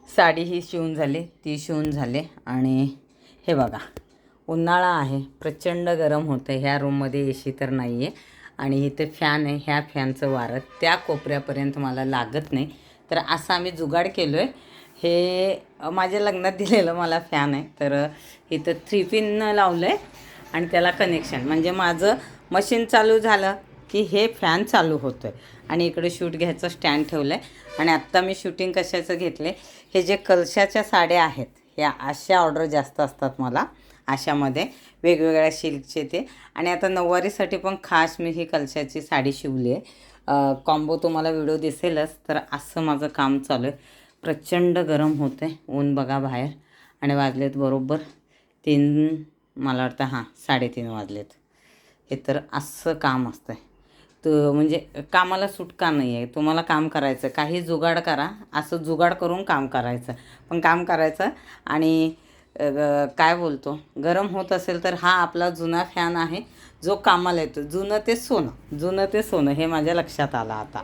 साडी ही शिवून झाली, ती शिवून झाले आणि हे बघा उन्हाळा आहे, प्रचंड गरम होतं आहे. ह्या रूममध्ये AC तर नाही आहे आणि इथे फॅन आहे. ह्या फॅनचं वारं त्या कोपऱ्यापर्यंत मला लागत नाही. तर असं आम्ही जुगाड केलो आहे. हे माझ्या लग्नात दिलेलं मला फॅन आहे. तर इथं 3 पिन लावलं आहे आणि त्याला कनेक्शन म्हणजे माझं मशीन चालू झालं की हे फॅन चालू होतं आहे. आणि इकडे शूट घ्यायचं स्टँड ठेवलं आहे. आणि आत्ता मी शूटिंग कशाचं घेतले, हे जे कलशाच्या साड्या आहेत ह्या अशा ऑर्डर जास्त असतात मला, अशामध्ये वेगवेगळ्या सिल्कचे ते. आणि आता नऊवारीसाठी पण खास मी ही कलशाची साडी शिवली आहे. कॉम्बो तुम्हाला व्हिडिओ दिसेलच. तर असं माझं काम चालू आहे. प्रचंड गरम होतं आहे, ऊन बघा बाहेर. आणि वाजलेत बरोबर 3, मला वाटतं 3:30 वाजलेत. हे तर असं काम असतं आहे. तर म्हणजे कामाला सुटका नाही आहे. तुम्हाला काम करायचं, काही जुगाड करा, असं जुगाड करून काम करायचं. पण काम करायचं. आणि काय बोलतो, गरम होत असेल तर हा आपला जुना फॅन आहे जो कामाला येतो. जुनं ते सोनं, जुनं ते सोनं हे माझ्या लक्षात आलं आता.